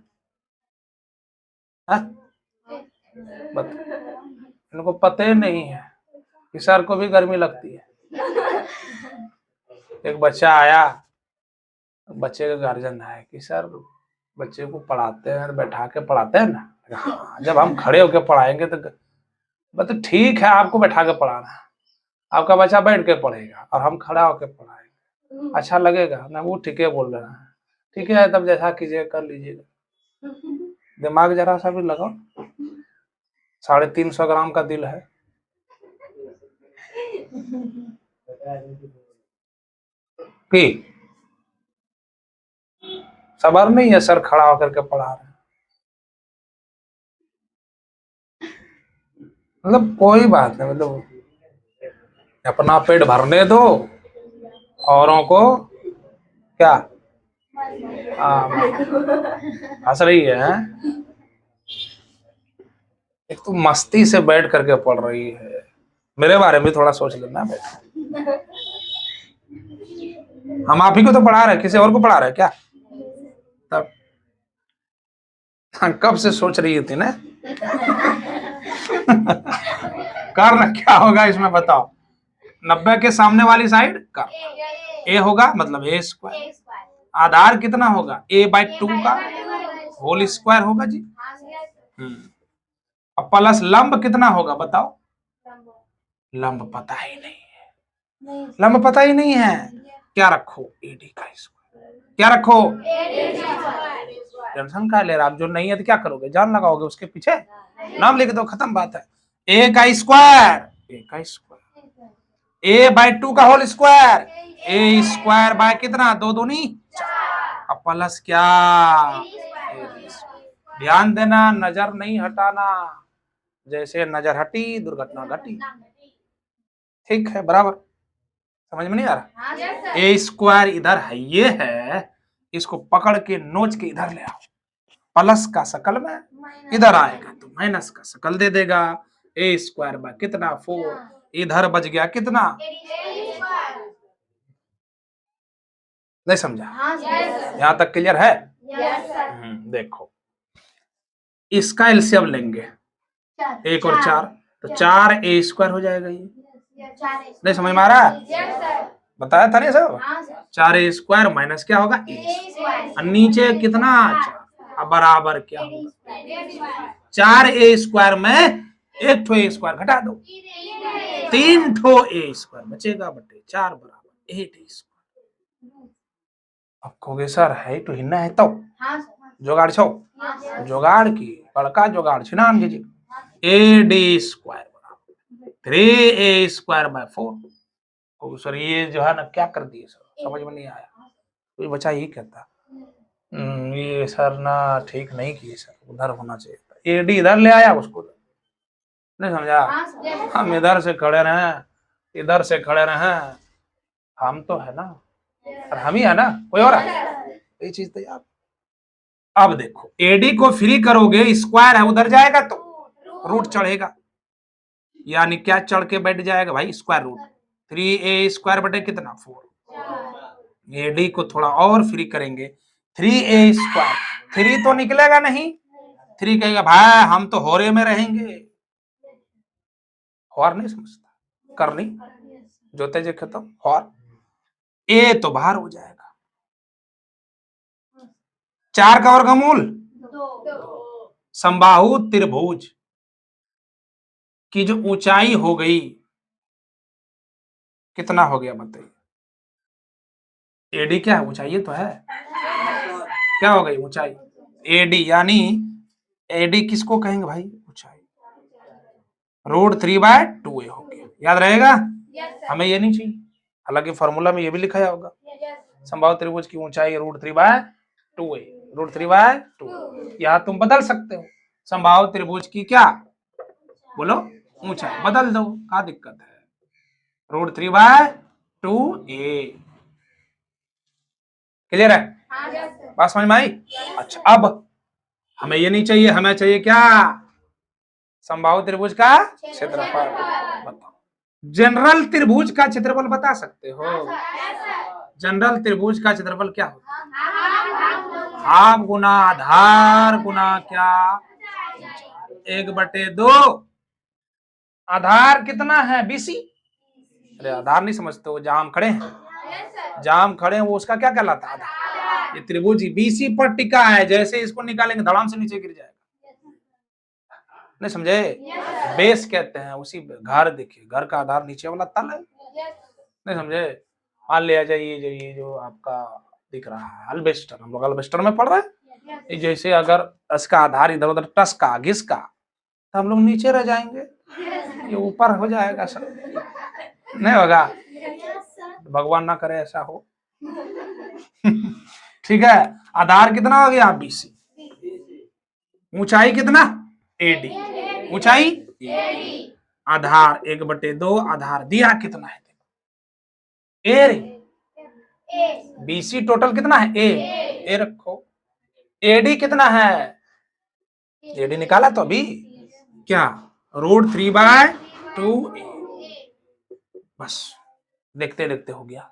इनको पता ही नहीं है कि सर को भी गर्मी लगती है। एक बच्चा आया, बच्चे का गार्जियन है कि सर बच्चे को पढ़ाते हैं, बैठा के पढ़ाते हैं ना, हाँ, जब हम खड़े होके पढ़ाएंगे तो ठीक है, आपको बैठा के पढ़ाना, आपका बच्चा बैठ के पढ़ेगा और हम खड़ा होके पढ़ाएंगे, अच्छा लगेगा ना? वो ठीक है बोल रहे हैं, ठीक है तब जैसा कीजिए कर लीजिएगा, दिमाग जरा सा भी लगाओ। 350 ग्राम का दिल है। कि सबर नहीं है, सर खड़ा होकर के पढ़ा रहे, मतलब कोई बात नहीं, मतलब अपना पेट भरने दो, औरों को क्या हंस रही है? एक तो मस्ती से बैठ करके पढ़ रही है, मेरे बारे में थोड़ा सोच लेना बेटा। हम आप ही को तो पढ़ा रहे, किसी और को पढ़ा रहे क्या? तब कब से सोच रही थी ना? कर्ण क्या होगा इसमें बताओ? 90 के सामने वाली साइड कर्ण, ए होगा मतलब ए स्क्वायर, आधार कितना होगा? a/2 का होल स्क्वायर होगा जी। अब प्लस लंब कितना होगा बताओ? लंब पता ही नहीं है, लंब पता ही नहीं है, क्या रखो? AD का स्क्वायर। क्या रखो? टेंशन का ले रहा, आप जो नहीं है तो क्या करोगे? जान लगाओगे उसके पीछे, नाम लिख दो, खत्म बात है। ए का स्क्वायर, a/2 का whole square, a square by कितना? 2 दूनी 4, अब प्लस क्या? ध्यान देना, नजर नहीं हटाना, जैसे नजर हटी दुर्घटना घटी। ठीक है, बराबर? समझ में नहीं आ रहा? ए स्क्वायर इधर है, ये है, इसको पकड़ के नोच के इधर ले आओ, प्लस का शकल में इधर आएगा तो माइनस का शकल दे देगा। ए स्क्वायर बाय कितना 4, इधर बच गया कितना, नहीं समझा? यहां तक क्लियर है? देखो इसका एलसीएम लेंगे 1 और 4, तो 4a स्क्वायर हो जाएगा। ये नहीं समझ में आ रहा है? बताया था नहीं सब? 4a स्क्वायर माइनस क्या होगा a, नीचे कितना 4, अब बराबर क्या होगा 4a स्क्वायर में 1 ठो a स्क्वायर घटा दो, 3 ठो a स्क्वायर बचेगा बटे 4 बराबर 8a स्क्वायर। अब कहोगे सर है तो हिन्ना है तो जोगाड़ छो, जोगाड़ की बड़का जोगाड़ छे नाम जी ad स्क्वायर बराबर 3a स्क्वायर बाय 4। तो सर ये जो है ना क्या कर दिए सर, समझ में नहीं आया। कोई बच्चा यही कहता ये सर ना ठीक नहीं किए सर, उधर होना चाहिए था, एडी इधर ले आया उसको, नहीं समझा? हम इधर से खड़े रहे, इधर से खड़े रहे, हम तो है ना, और हम ही है ना, कोई और है? ये चीज तो यार। अब देखो एडी को फ्री करोगे, स्क्वायर है उधर जाएगा तो रूट चढ़ेगा, यानी क्या चढ़ के बैठ जाएगा भाई स्क्वायर रूट 3a स्क्वायर बटे कितना 4। एडी को थोड़ा और फ्री करेंगे 3a स्क्वायर, 3 तो निकलेगा नहीं, 3 कहेगा भाई हम तो होरे में रहेंगे, और नहीं समझता करनी जोते जे खत्म, और ए तो बाहर हो जाएगा, 4 का वर्गमूल समबाहु त्रिभुज की जो ऊंचाई हो गई कितना हो गया बताइए? एडी क्या है, ऊंचाई तो है, क्या हो गई ऊंचाई एडी, यानी एडी किसको कहेंगे भाई ऊंचाई, √3/2a हो गया, याद रहेगा? हमें ये नहीं चाहिए, हालांकि फॉर्मूला में ये भी लिखा होगा समबाहु त्रिभुज की ऊंचाई √3/2a, √3/2। यहाँ तुम बदल सकते हो समबाहु त्रिभुज की क्या बोलो ऊंचाई बदल दो, क्या दिक्कत है, √3/2a। क्लियर है? बात समझ में आई? अच्छा अब हमें ये नहीं चाहिए, हमें चाहिए क्या समबाहु त्रिभुज का क्षेत्रफल। बताओ जनरल त्रिभुज का क्षेत्रफल बता सकते हो? जनरल त्रिभुज का क्षेत्रफल क्या होता है? हाफ गुना आधार गुना क्या 1/2। आधार कितना है BC? अरे आधार नहीं समझते हो, जहां हम खड़े हैं, जहां हम खड़े हैं वो उसका क्या कहलाता है आधार। ये त्रिभुज BC पर टिका है, जैसे इसको निकालेंगे धड़ाम से नीचे गिर जाएगा, नहीं समझे? बेस कहते हैं उसी घर, देखिए घर का आधार नीचे वाला तल है, नहीं समझे? मान लिया जाइए ये जो आपका दिख रहा है अल्बेस्टर, हम लोग अल्बेस्टर में पढ़ रहे हैं, जैसे अगर इसका आधार इधर उधर टस का घिस का तो हम लोग नीचे रह जाएंगे, ये ऊपर हो जाएगा सर, नहीं होगा, भगवान ना करे ऐसा हो। ठीक है, आधार कितना हो गया BC, ऊंचाई कितना AD, ऊंचाई आधार 1/2, आधार दिया कितना है A रे, BC टोटल कितना है A रखो, AD कितना है, AD निकाला तो अभी क्या √3/2a, बस देखते देखते हो गया,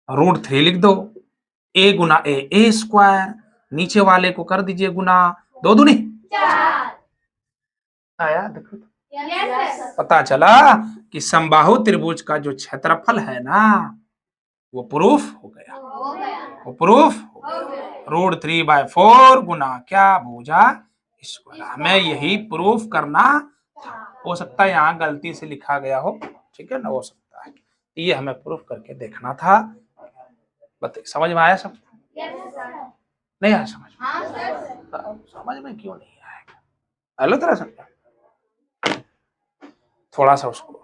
√3 लिख दो, a गुना a स्क्वायर, नीचे वाले को कर दीजिए गुना, 2 दूनी 4 आया, देखो पता चला कि समबाहु त्रिभुज का जो क्षेत्रफल है ना वो प्रूफ हो गया, वो प्रूफ √3/4 गुना क्या भुजा स्क्वायर। हमें यही प्रूफ करना था, हो सकता है यहाँ गलती से लिखा गया हो, ठीक है ना, हो सकता है, ये हमें प्रूफ करके देखना था। बताइए समझ में आया सब? नहीं आया समझ में? समझ में क्यों नहीं आएगा, अलग तरह समझा, थोड़ा सा उसको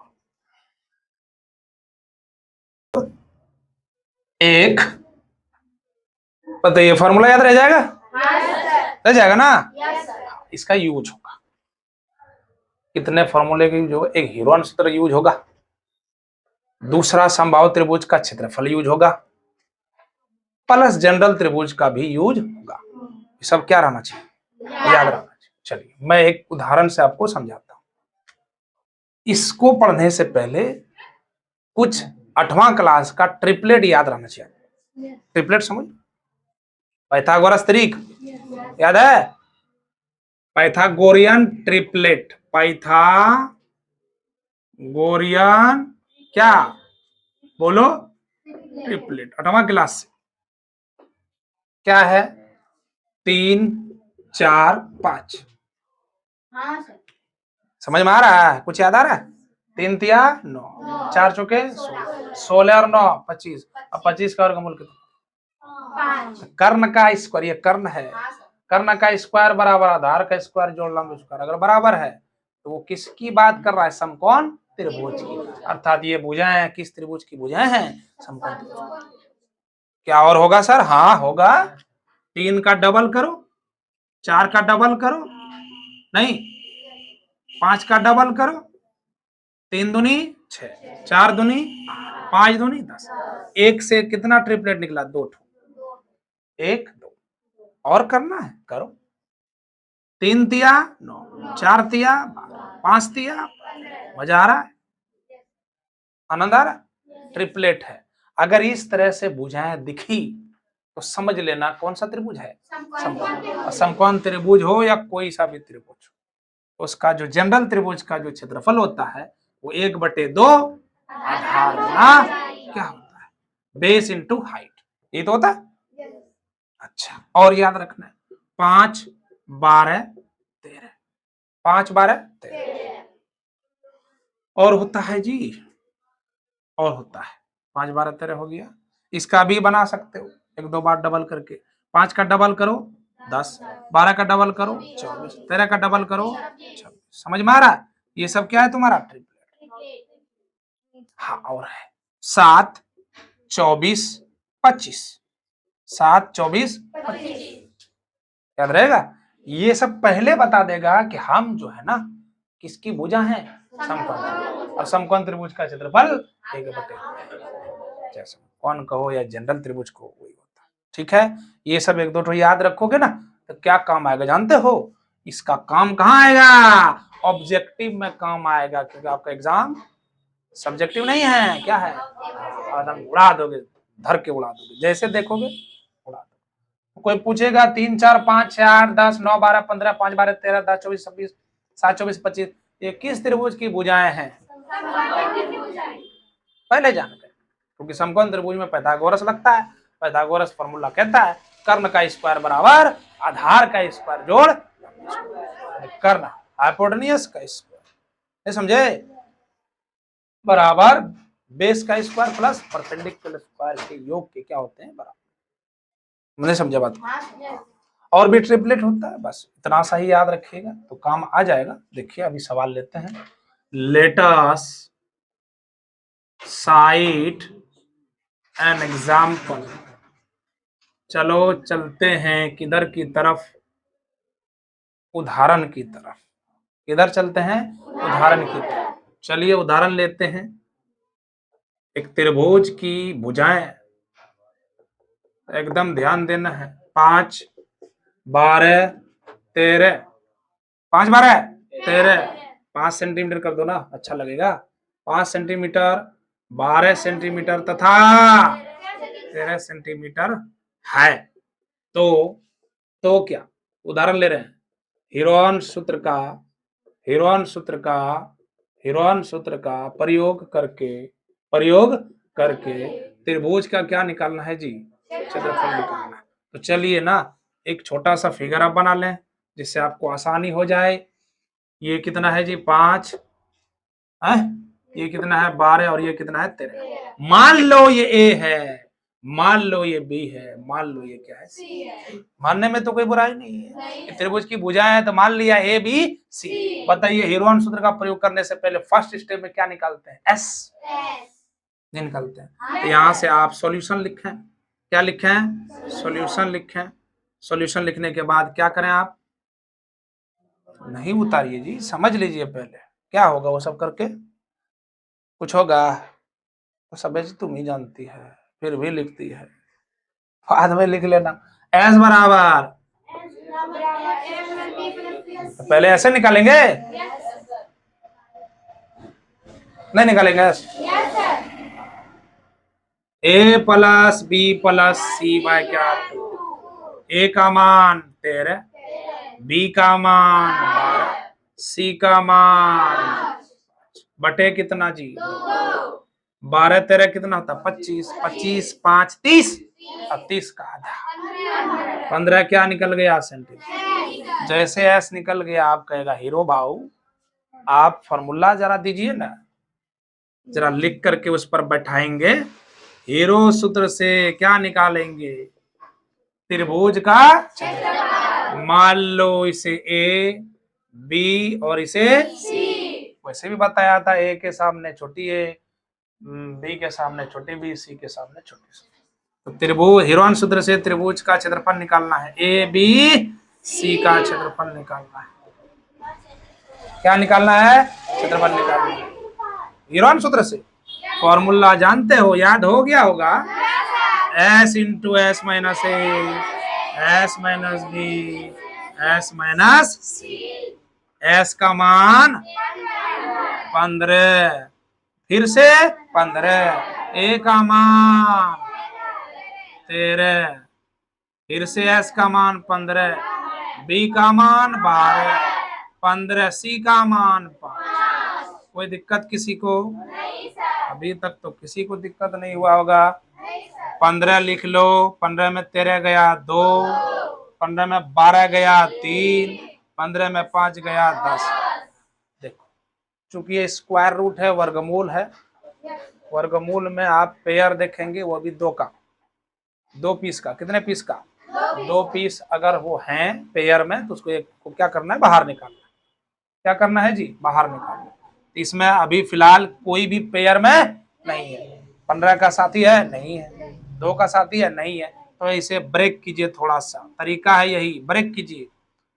एक बताइए, फॉर्मूला याद रह जाएगा? रह जाएगा ना? इसका यूज होगा, कितने फॉर्मूले का यूज होगा? एक हीरोन सूत्र यूज होगा, दूसरा समबाहु त्रिभुज का क्षेत्रफल यूज होगा, प्लस जनरल त्रिभुज का भी यूज होगा। ये सब क्या रहना चाहिए, याद रहना चाहिए। चलिए मैं एक उदाहरण से आपको समझाता हूं। इसको पढ़ने से पहले कुछ 8वां क्लास का ट्रिपलेट याद रहना चाहिए। ट्रिपलेट समझ, पाइथागोरस त्रिक याद है, पाइथागोरियन ट्रिपलेट, पाइथागोरियन क्या बोलो, ट्रिपलेट 8वां क्लास से। क्या है, 3 4 5। समझ में आ रहा है, कुछ याद आ रहा है? 3 तिया 9, 4 चौके 16 और 9 25। अब 25 का वर्गमूल कितना, कर्ण का स्क्वायर, ये कर्ण है, कर्ण का स्क्वायर बराबर आधार का स्क्वायर जोड़ लंब स्क्वायर, अगर बराबर है तो वो किसकी बात कर रहा है, समकोण त्रिभुज की। अर्थात ये भुजाएं किस त्रिभुज की भुजाएं हैं, समकोण त्रिभुज। क्या और होगा सर, हाँ होगा, 3 का डबल करो, 4 का डबल करो, नहीं 5 का डबल करो, 3 दूनी 6, 4 दूनी 5 दूनी 10। एक से कितना ट्रिपलेट निकला, 2 ठो, 1 2 और करना है करो। 3 तिया 9, 4 तिया 5 तिया, मजा आ रहा है, आनंद आ रहा है। ट्रिपलेट है। अगर इस तरह से भुजाएं दिखी तो समझ लेना कौन सा त्रिभुज है, समकोण। समकोण त्रिभुज हो या कोई सा भी त्रिभुज, उसका जो जनरल त्रिभुज का जो क्षेत्रफल होता है वो 1/2 आधार गुना क्या होता है, बेस इंटू हाइट, ये तो होता है। अच्छा और याद रखना है, 5 12 13, 5 12 13 और होता है जी, और होता है 5 12 13 हो गया। इसका भी बना सकते हो 1 2 बार डबल करके, 5 का डबल करो 10, 12 का डबल करो 24, 13 का डबल करो 26। समझ में आ रहा है, ये सब क्या है तुम्हारा ट्रिपलेट। हाँ और है 7 24 25, 7 24 25 याद रहेगा। ये सब पहले बता देगा कि हम जो है ना किसकी भुजा है, समकोण, और समकोण त्रिभुज का क्षेत्रफल 1/2, जैसे कौन कहो या जनरल त्रिभुज को वही होता है। ठीक है, ये सब 1 2 ठो याद रखोगे ना तो क्या काम आएगा जानते हो, इसका काम कहाँ आएगा, ऑब्जेक्टिव में काम आएगा, क्योंकि आपका एग्जाम सब्जेक्टिव नहीं है, क्या है, एकदम उड़ा दोगे, धर के उड़ा दोगे, जैसे देखोगे उड़ा दोगे। कोई पूछेगा 3 4 5 6 8 10 9 12 15 5 12 13 10 24 26 7 24 25, ये किस त्रिभुज की भुजाएं हैं, पहले जान गए, क्योंकि समकोण त्रिभुज में पाइथागोरस लगता है। पाइथागोरस फॉर्मूला कहता है कर्ण का स्क्वायर बराबर आधार का स्क्वायर जोड़ कर्ण हाइपोटेन्यूस का स्क्वायर, समझे, बराबर बेस का स्क्वायर प्लस परपेंडिकुलर स्क्वायर के योग के क्या होते हैं, बराबर। मैंने समझा बात, और भी ट्रिपलेट होता है, बस इतना सा ही याद रखिएगा तो काम आ जाएगा। देखिए अभी सवाल लेते हैं, let us site an example. चलो चलते हैं किधर की तरफ, उदाहरण की तरफ। किधर चलते हैं, उदाहरण की तरफ। चलिए उदाहरण लेते हैं, एक त्रिभुज की भुजाएं, एकदम ध्यान देना है, 5 12 13, 5 12 13, 5 सेंटीमीटर कर दो ना अच्छा लगेगा, 5 सेंटीमीटर 12 सेंटीमीटर तथा 13 सेंटीमीटर है। तो क्या उदाहरण ले रहे हैं, हीरोन सूत्र का प्रयोग करके त्रिभुज का क्या निकालना है जी, क्षेत्रफल निकालना है। तो चलिए ना एक छोटा सा फिगर आप बना लें जिससे आपको आसानी हो जाए। ये कितना है जी 5 है, ये कितना है 12 और ये कितना है 13। मान लो ये ए है, मान लो ये बी है, मान लो ये क्या है सी है। मानने में तो कोई बुराई नहीं है, त्रिभुज की भुजाएं है तो मान लिया ए बी सी। बताइए हीरोन सूत्र का प्रयोग करने से पहले फर्स्ट स्टेप में क्या निकालते हैं, एस निकालते हैं। तो यहाँ से आप सॉल्यूशन लिखें, क्या लिखें, सॉल्यूशन लिखें। सॉल्यूशन लिखने के बाद क्या करें आप, नहीं उतारिए जी, समझ लीजिए पहले क्या होगा वो सब करके, कुछ होगा तो सब तुम ही जानती है फिर भी लिखती है। बाद में लिख लेना। एस बराबर, तो पहले ऐसे निकालेंगे, नहीं निकालेंगे एस। ए प्लस बी प्लस सी बाय क्या, ए का मान 13, बी का मान 12, सी का मान बटे कितना जी, 12 13 कितना होता, 25, 25 5 30, अब 30 का आधा, 15 क्या निकल गया सेंटीमीटर। जैसे एस निकल गया आप कहेगा हीरो भाऊ आप फॉर्मूला जरा दीजिए ना, जरा लिख करके उस पर बैठाएंगे। हीरो सूत्र से क्या निकालेंगे, त्रिभुज का, मान लो इसे ए बी और इसे सी, वैसे भी बताया था ए के सामने छोटी ए, बी के सामने छोटी बी, सी के सामने छोटी सी। तो त्रिभुज हीरोन सूत्र से त्रिभुज का क्षेत्रफल निकालना है, ए बी सी का क्षेत्रफल निकालना है। क्या निकालना है, क्षेत्रफल निकालना है हीरोन सूत्र से। फॉर्मूला जानते हो, याद हो गया होगा, S into S minus A, S minus B, S minus C. S का मान 15, फिर से 15, ए का मान 13, फिर से एस का मान 15, बी का मान 12, 15, सी का मान 5। कोई दिक्कत किसी को, अभी तक तो किसी को दिक्कत नहीं हुआ होगा। 15 लिख लो, 15 में 13 गया 2, 15 में 12 गया 3, 15 में 5 गया 10। देखो चूंकि ये स्क्वायर रूट है, वर्गमूल है, वर्गमूल में आप पेयर देखेंगे वो भी 2 का, 2 पीस का, कितने पीस का, 2 पीस अगर वो हैं पेयर में तो उसको एक को क्या करना है, बाहर निकालना। क्या करना है जी, बाहर निकालना। इसमें अभी फिलहाल कोई भी पेयर में नहीं है, 15 का साथी है नहीं है, 2 का साथी है नहीं है, तो इसे ब्रेक कीजिए, थोड़ा सा तरीका है यही, ब्रेक कीजिए।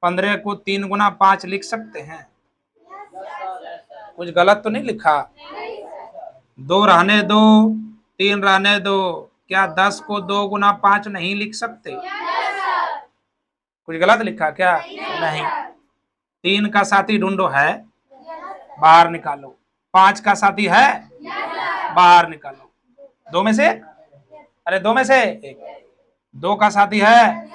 15 को 3 गुना 5 लिख सकते हैं, कुछ गलत तो नहीं लिखा, 2 रहने दो 3 रहने दो, क्या 10 को 2 गुना 5 नहीं लिख सकते, कुछ गलत लिखा क्या, नहीं। 3 का साथी ढूंढो, है बाहर निकालो, 5 का साथी है बाहर निकालो, 2 में से, अरे 2 में से एक, 2 का साथी है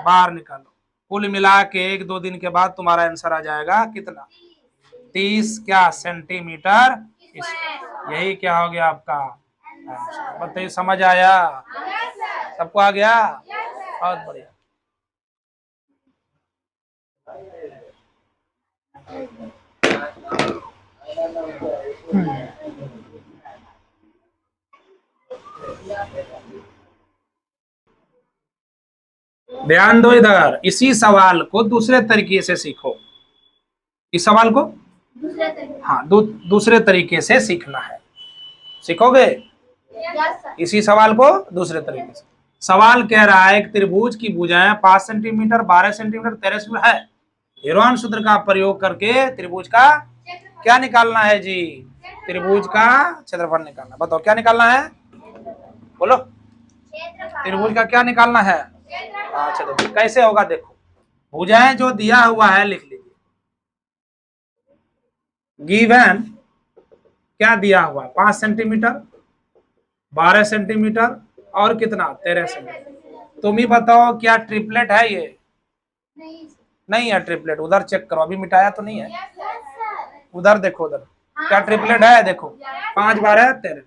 बाहर निकालो। कुल मिला के 1-2 दिन के बाद तुम्हारा आंसर आ जाएगा कितना, 30 क्या सेंटीमीटर, यही क्या हो गया आपका आंसर। बताइए समझ आया, सबको आ गया, बहुत बढ़िया। ध्यान दो इधर, इसी सवाल को दूसरे तरीके से सीखो, इस सवाल को हाँ दूसरे तरीके से सीखना है, सीखोगे इसी सवाल को दूसरे तरीके से। सवाल कह रहा है एक त्रिभुज की भुजाएं 5 सेंटीमीटर 12 सेंटीमीटर 13 सेंटीमीटर है, हीरोन सूत्र का प्रयोग करके त्रिभुज का क्या निकालना है जी, त्रिभुज का क्षेत्रफल निकालना। बताओ क्या निकालना है, बोलो, त्रिभुज का क्या निकालना है, अच्छा तो कैसे होगा, देखो भुजाएं जो दिया हुआ है लिख लीजिए, गिवन क्या दिया हुआ, 5 सेंटीमीटर 12 सेंटीमीटर और कितना 13 सेंटीमीटर। तुम ही बताओ क्या ट्रिपलेट है ये, नहीं है ट्रिपलेट, उधर चेक करो, अभी मिटाया तो नहीं है, उधर देखो, उधर क्या ट्रिपलेट है, देखो 5 12 13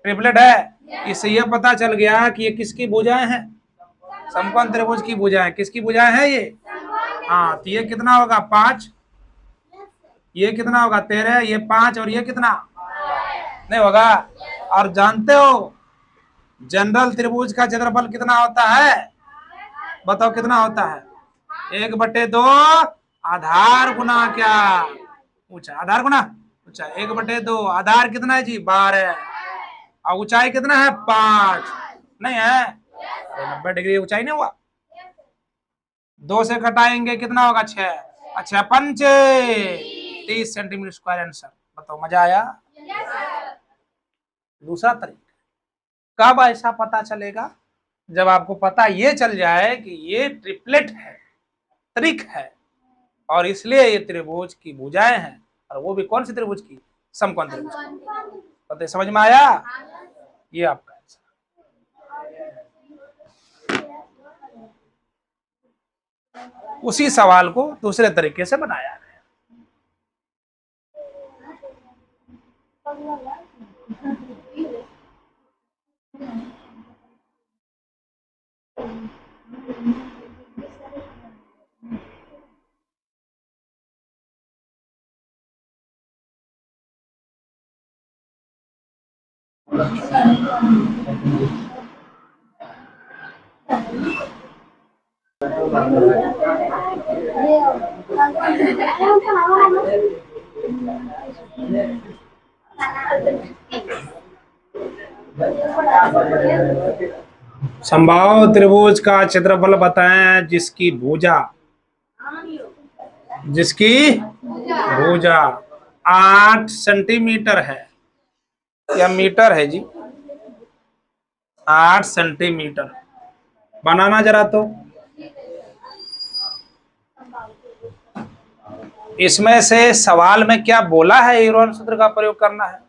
ट्रिपलेट है। इससे यह पता चल गया कि ये किसकी भुजाएं हैं, समकोण त्रिभुज की भुजाएं, किसकी भुजाएं हैं ये, हाँ तो ये कितना होगा 5, ये कितना होगा 13, ये 5 और ये कितना नहीं होगा। और जानते हो जनरल त्रिभुज का क्षेत्रफल कितना होता है, बताओ कितना होता है, 1/2 आधार गुना क्या ऊंचा, आधार गुना ऊंचाई, 1/2 आधार कितना है जी 12 और ऊंचाई कितना है 5, नहीं है 90 डिग्री ऊंचाई नहीं हुआ, 2 से घटाएंगे कितना होगा 6, अच्छा 5 30 सेंटीमीटर स्क्वायर आंसर। बताओ मजा आया। दूसरा तरीका, कब ऐसा पता चलेगा जब आपको पता ये चल जाए कि ये ट्रिपलेट है, त्रिक है, और इसलिए ये त्रिभुज की भुजाएं हैं, और वो भी कौन सी त्रिभुज की, समकोण त्रिभुज की। पता समझ में आया? ये आपका आंसर। उसी सवाल को दूसरे तरीके से बनाया है। समबाहु त्रिभुज का क्षेत्रफल बताएं जिसकी भुजा 8 सेंटीमीटर है, या मीटर है जी, 8 सेंटीमीटर। बनाना जरा तो। इसमें से सवाल में क्या बोला है हीरोन सूत्र का प्रयोग करना है?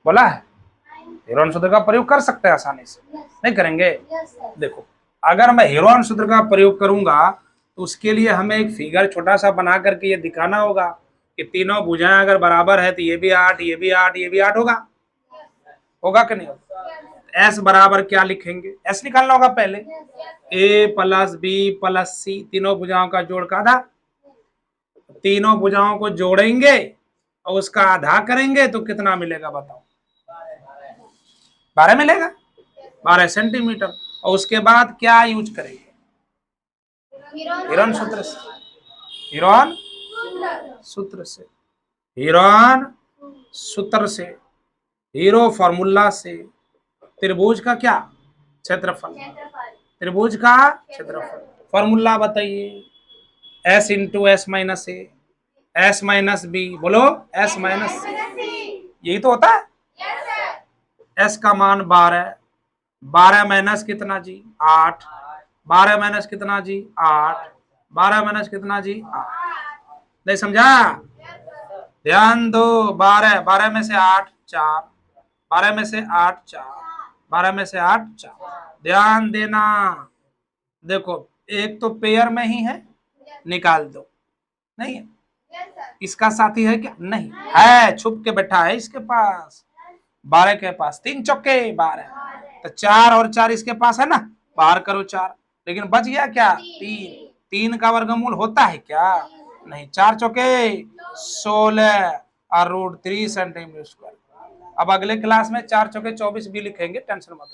बोला है हीरोन सूत्र का प्रयोग कर सकते हैं आसानी से, नहीं करेंगे? देखो, अगर मैं हीरोन सूत्र का प्रयोग करूंगा तो उसके लिए हमें एक फिगर छोटा सा बना करके ये दिखाना होगा कि तीनों भुजाएं अगर बराबर है तो ये भी 8, ये भी 8, ये भी 8 होगा। होगा कि नहीं होगा? एस बराबर क्या लिखेंगे? एस निकालना होगा पहले। ए प्लस बी प्लस सी, तीनों भुजाओं का जोड़ का आधा। तीनों भुजाओं को जोड़ेंगे और उसका आधा करेंगे तो कितना मिलेगा बताओ? 12 मिलेगा, 12 सेंटीमीटर। और उसके बाद क्या यूज करेंगे? हीरोन सूत्र से। हीरोन सूत्र से, हीरोन सूत्र से, हीरो फॉर्मूला से त्रिभुज का क्या क्षेत्रफल, त्रिभुज का क्षेत्रफल। फॉर्मूला बताइए। S into S minus A, S minus B, बोलो एस माइनस, यही तो होता है। एस का मान 12, 12 माइनस कितना जी 8, 12 माइनस कितना जी 8, 12 माइनस कितना जी 8। नहीं समझा? ध्यान दो। 12, 12 में से 8 4, 12 में से 8 4, 12 में से 8 4। ध्यान देना। देखो, एक तो पेयर में ही है, निकाल दो। नहीं है? इसका साथी है क्या? नहीं है, छुप के बैठा है इसके पास। 12 के पास 3 चौके 12, तो 4 और 4 इसके पास है ना, बाहर करो 4। लेकिन बच गया क्या? 3। 3 का वर्गमूल होता है क्या? नहीं। 4 चौके 16 और √3 सेंटीमीटर स्क्वायर। अब अगले क्लास में 4 चौके 24 भी लिखेंगे, टेंशन मत लो।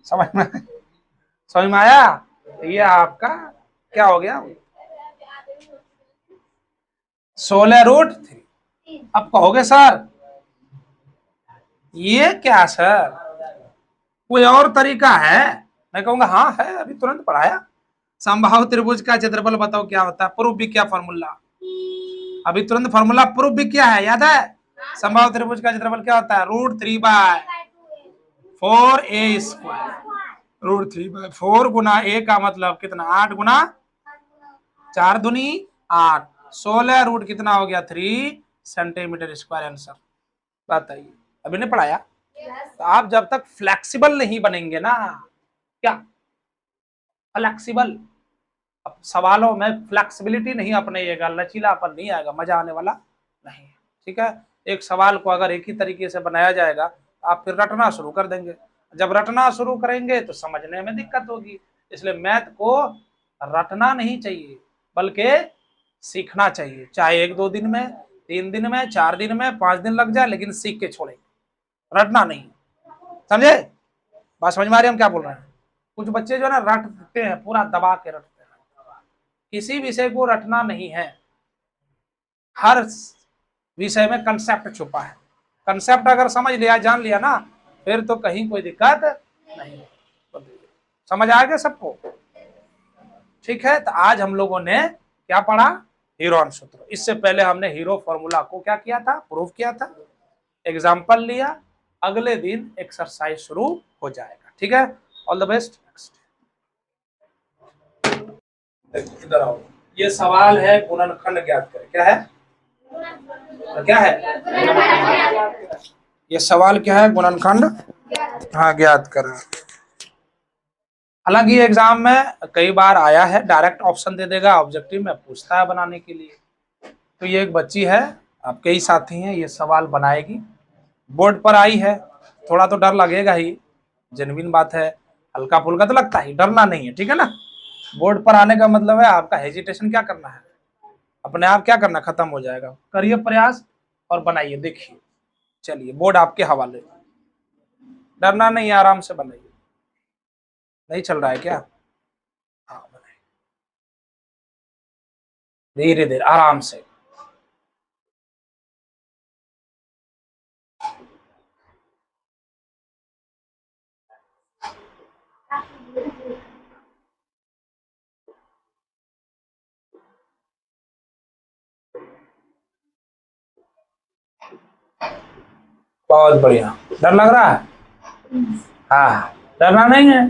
समझ में आया? ये आपका क्या हो गया? 16√3। अब कहोगे सर ये क्या सर, कोई और तरीका है? मैं कहूंगा हाँ है, अभी तुरंत पढ़ाया। समबाहु त्रिभुज का क्षेत्रफल बताओ क्या होता है? प्रूफ भी क्या फॉर्मूला? अभी तुरंत फॉर्मूला प्रूफ भी क्या है, याद है? समबाहु त्रिभुज का क्षेत्रफल क्या होता है? √3/4a²। √3/4 गुना a का मतलब कितना? 8 गुना 4 दूनी 8, 16 रूट कितना हो गया? 3 सेंटीमीटर स्क्वायर आंसर। बताइए, अभी नहीं पढ़ाया? तो आप जब तक फ्लेक्सिबल नहीं बनेंगे ना, क्या फ्लेक्सिबल, अब सवालों में फ्लेक्सिबिलिटी नहीं अपनाइएगा, लचीलापन नहीं आएगा, मजा आने वाला नहीं। ठीक है? एक सवाल को अगर एक ही तरीके से बनाया जाएगा आप फिर रटना शुरू कर देंगे। जब रटना शुरू करेंगे तो समझने में दिक्कत होगी। इसलिए मैथ को रटना नहीं चाहिए, बल्कि सीखना चाहिए। चाहे 1-2 दिन में, 3 दिन में, 4 दिन में, 5 दिन लग जाए, लेकिन सीख के छोड़ेंगे, रटना नहीं। समझे? बात समझ में आ रही है हम क्या बोल रहे हैं? कुछ बच्चे जो है ना रटते हैं, पूरा दबा के रटते हैं। किसी विषय को रटना नहीं है, हर विषय में कंसेप्ट छुपा है। कंसेप्ट अगर समझ लिया, जान लिया ना, फिर तो कहीं कोई दिक्कत नहीं। समझ आ गया सबको? ठीक है, तो आज हम लोगों ने क्या पढ़ा? हीरोन सूत्र। इससे पहले हमने हीरो फॉर्मूला को क्या किया था? प्रूफ किया था, एग्जाम्पल लिया, अगले दिन एक्सरसाइज शुरू हो जाएगा। ठीक है, ऑल द बेस्ट। इधर आओ, ये सवाल है गुणनखंड ज्ञात करें। क्या है? क्या है ये सवाल? क्या है? गुणनखंड हाँ ज्ञात करें। हालांकि एग्जाम में कई बार आया है, डायरेक्ट ऑप्शन दे देगा, ऑब्जेक्टिव में पूछता है बनाने के लिए। तो ये एक बच्ची है, आपके ही साथी हैं, ये सवाल बनाएगी, बोर्ड पर आई है, थोड़ा तो डर लगेगा ही, जेन्युइन बात है, हल्का फुल्का तो लगता ही, डरना नहीं है, ठीक है ना। बोर्ड पर आने का मतलब है आपका हेजिटेशन क्या करना है, अपने आप क्या करना, खत्म हो जाएगा। करिए प्रयास और बनाइए, देखिए। चलिए बोर्ड आपके हवाले, डरना नहीं है, आराम से बनाइए। नहीं चल रहा है क्या? हाँ बनाइए, धीरे धीरे आराम से। बहुत बढ़िया। डर लग रहा है? हाँ, डरना नहीं है,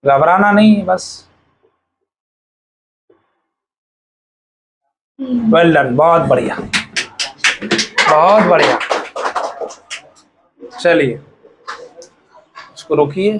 घबराना नहीं है बस। वेल डन, बहुत बढ़िया, बहुत बढ़िया। चलिए इसको रोकिए।